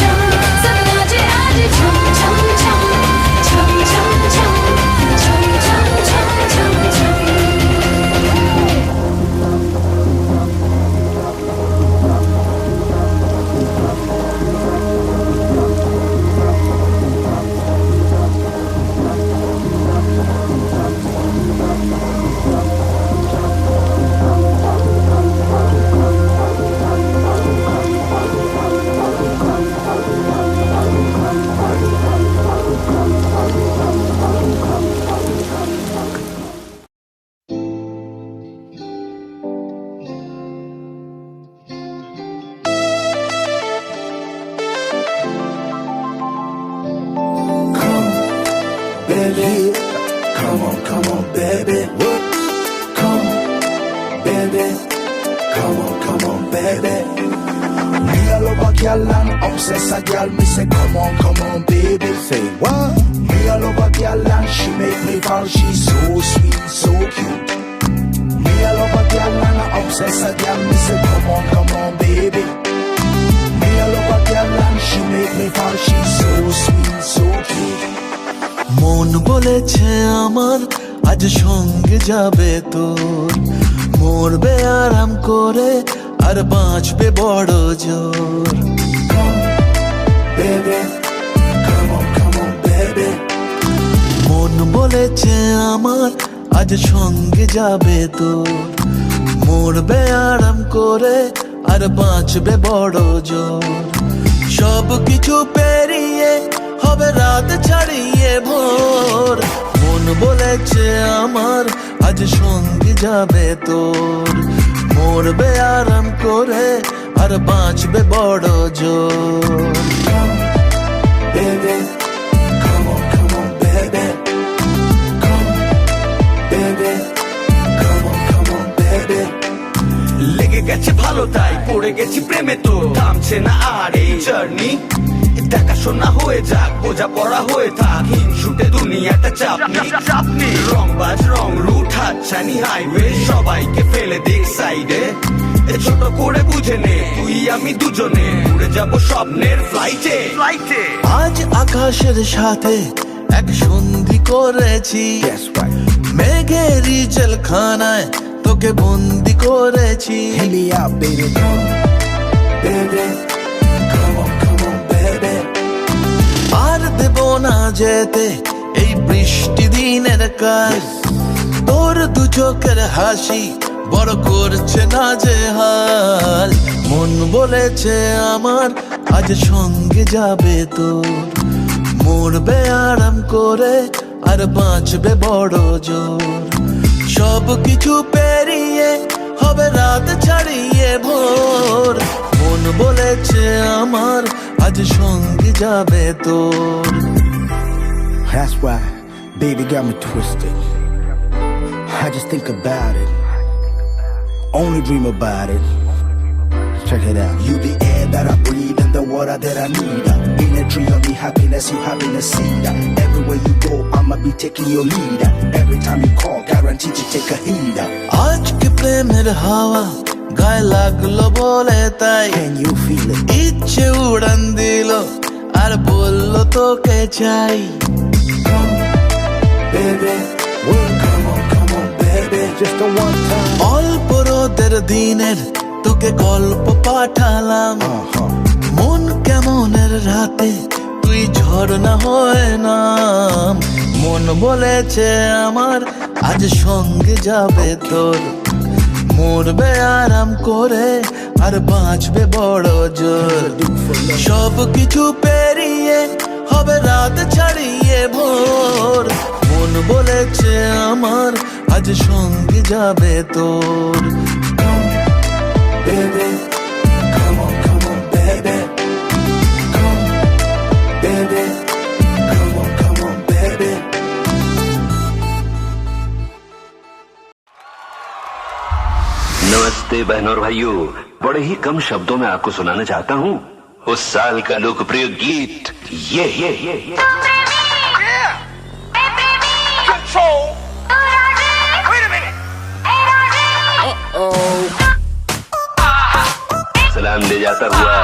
छम सब नाचे आज छम छम छम छम छम छम छम छम छम छम छम Baby, come on, baby. Come, baby, come on, baby. Me a love a girl and obsess a girl. Me say, come on, baby. Say what? Me a love a girl and she make me fall. She's so sweet, so cute. Me a love a girl and I obsess a girl. Me say, come on, baby. Me a love a girl and she make me fall. She's so sweet, so cute. মন বলেছে আমার আজ সঙ্গে যাবে তোর মরবে আরাম করে আর বাঁচবে বড় জোর Baby, come on, baby. মন বলেছে আমার আজ সঙ্গে যাবে তোর মরবে আরাম করে আর বাঁচবে বড় জোর সব কিছু পেরিয়ে হবে রাত ছাড়িয়ে ভোর মন বলেছে আমার আজ সঙ্গে যাবে তোর মরবে আরাম করে আর বাঁচবে বড় জোর Baby, come on, baby. Come, baby, come on, baby. লেগে গেছে ভালো তাই পড়ে গেছি প্রেমে তো থামছে না আর এই জার্নি দেখাশোনা হয়ে যাক বোঝা পড়া হয়ে থাক হিংসুটে দুনিয়াটা চাপনি রংবাজ রং রুট হাতছানি হাইওয়ে সবাইকে ফেলে দিক সাইডে ছোট করে বুঝে নে তুই আমি দুজনে উড়ে যাব স্বপ্নের ফ্লাইটে আজ আকাশের সাথে এক সন্ধি করেছি মেঘেরি জেলখানায় তোকে বন্দি করেছি। Hit me out, baby. Come on, baby. Come on, baby. আর দেব না যেতে এই বৃষ্টি দিনের কাজ, তোর দু চোখের হাসি বড় করছে না যে হাল। মন বলেছে আমার আজ সঙ্গে যাবে তোর, মরবে আরাম করে আর বাঁচবে বড় জোর। সব কিছু পেরিয়ে হবে রাত ছাড়িয়ে ভোর, মন বলেছে আমার আজ সঙ্গে যাবে তোর। That's why, baby got me twisted. I just think about it, only dream about it. Check it out. You the air that I breathe and the water that I need. In a tree of me happiness, you having a seed. Everywhere you go, I'ma be taking your lead. Every time you call, guaranteed to take a heed. আজকে প্রেমের হাওয়া গায়ে লাগলো বলে তাই, Can you feel it? ইচ্ছে উড়ান দিল আর বলল তোকে চাই। Come, baby. Come on, baby. Just a one time. অল্প রোদের দিনের তোকে গল্প পাঠালাম, মন কেমনের রাতে তুই ঝর্ণা হয়ে নাম। মন বলেছে আমার আজ সঙ্গে যাবে তোর, মরবে আরাম করে আর বাঁচবে বড় জোর। সব কিছু পেরিয়ে হবে রাত ছাড়িয়ে ভোর, মন বলেছে আমার আজ সঙ্গে যাবে তোর। Baby, come on, baby. Come, baby. Come on, baby. नमस्ते बहनों और भाइयों, बड़े ही कम शब्दों में आपको सुनाना चाहता हूँ उस साल का लोकप्रिय गीत ये। Control. Wait a minute. सलाम ले जाता हुआ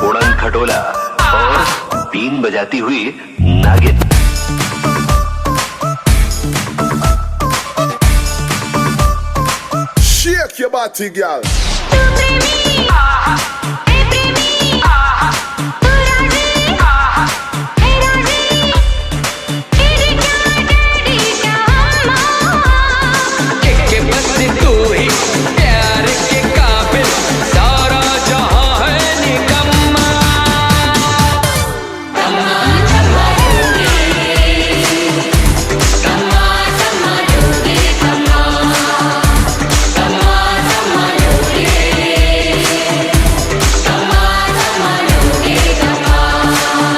उड़न खटोला और बीन बजाती हुई नागिन। Shake your body, girl.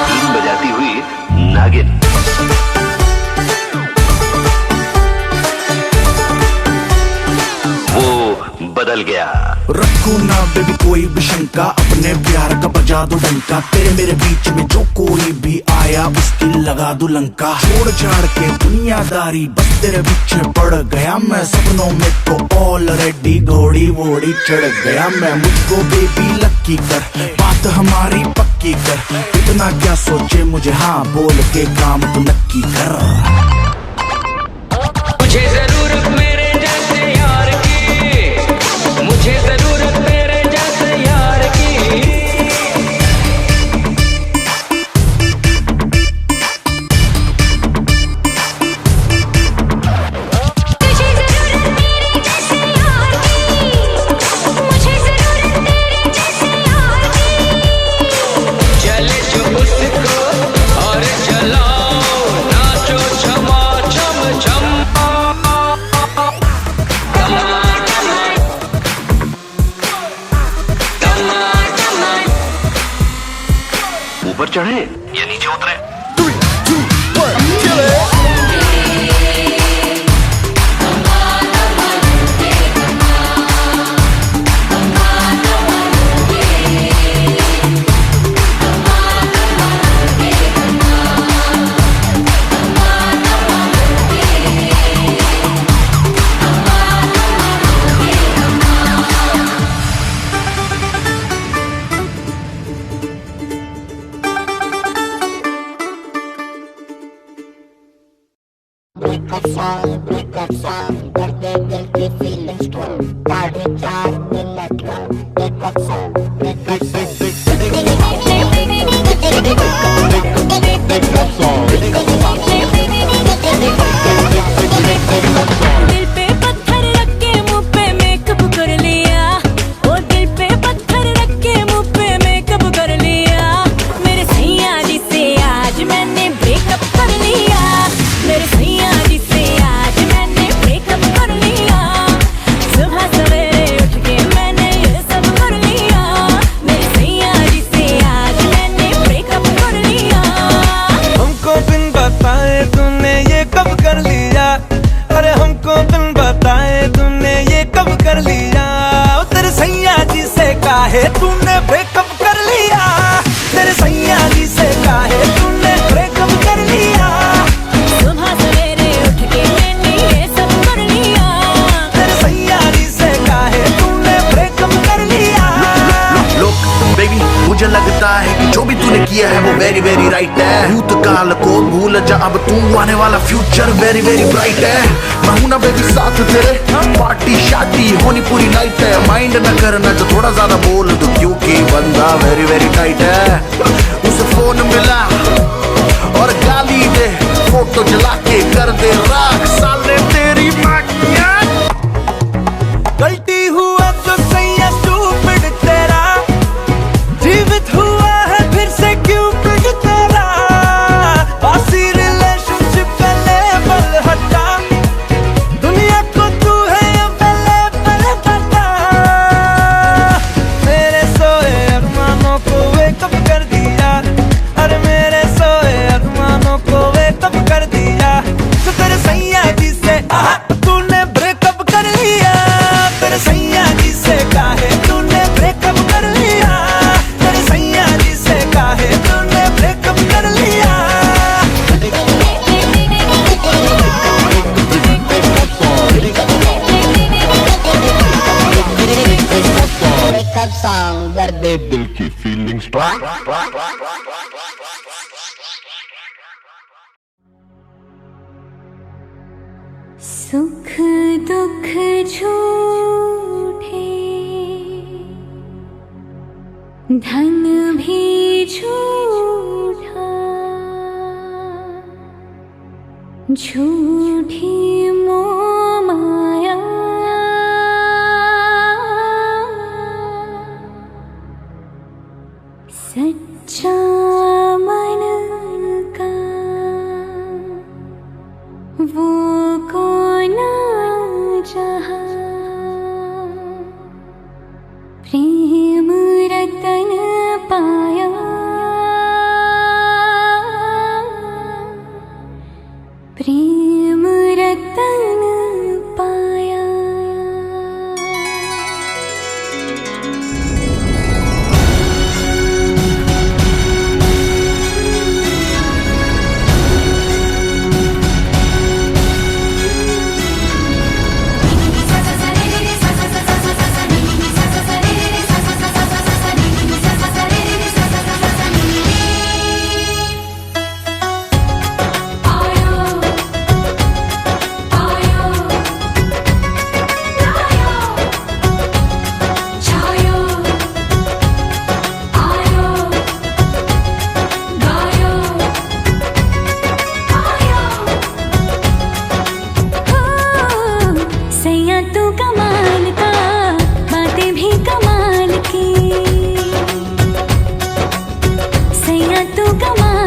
बीन बजाती हुई नागिन। वो बदल गया। रखो ना बेबी कोई भी शंका, अपने प्यार का बजा दो डंका। तेरे मेरे बीच में जो कोई भी आया उसकी लगा दो लंका। छोड़ छाड़ के दुनियादारी बस तेरे पीछे पड़ गया मैं, सपनों में तो ऑलरेडी घोड़ी वोड़ी चढ़ गया मैं। मुझको बेबी लक्की कर, बात हमारी पक्की कर। इतना क्या सोचे मुझे हाँ बोल के काम तो नक्की कर। मुझे जरूरत मेरे जैसे यार की, मुझे जरूरत मेरे जैसे यार की। तुझे जरूरत मेरे जैसे यार की, मुझे जरूरत तेरे जैसे यार की। चले जो उसको और चलाओ, नाचो छमा छम छम। ऊपर चढ़े या नीचे उतरे। 3, 2, 1, kill it. Break that sound, break that sound. तूने ब्रेकअप कर लिया, तेरे सैया जी से काहे तूने ब्रेकअप कर लिया। सुबह सवेरे उठ के मैंने ये सब कर लिया, तेरे सैया जी से काहे तूने ब्रेकअप कर लिया। Look baby, मुझे लगता है कि जो भी तूने किया है वो वेरी वेरी राइट है। भूतकाल को भूल जा, अब तू आने वाला फ्यूचर वेरी वेरी ब्राइट है। मैं हूं ना बेबी साथ तेरे, पार्टी शादी होनी पूरी नाइट है। माइंड न करना जो थोड़ा ज्यादा बोल दो, क्योंकि बंदा वेरी वेरी टाइट है। उसे फोन मिला और गाली दे, फोटो जला के कर दे राख, साले तेरी माँ की गलती हुआ तो सैया स्टूपिड तेरा, जीवित हुआ है फिर से क्यूपिड तेरा। बासी रिलेशनशिप का लेवल हटा, दुनिया को तू है अवेलेबल बता। मेरे सोए अरमानों को वेकअप कर दिया, अरे मेरे सोए अरमानों को वेकअप कर दिया। तो तेरे सैया जी से तूने ब्रेकअप कर लिया, तेरे सैया जी से काहे तूने ब्रेकअप कर लिया। तेरे सैया जी से काहे तूने ब्रेकअप कर लिया। ब्रेकअप सॉन्ग दर्द दिल की फीलिंग्स। सुख दुख झूठे, धन भी झूठा, झूठी मोह माया, सच्चा मन का वो कौन जहाँ, प्रेम रतन पाया, प्रेम रतन पाया। सैया तू कमाल का, बातें भी कमाल की, सैया तू कमाल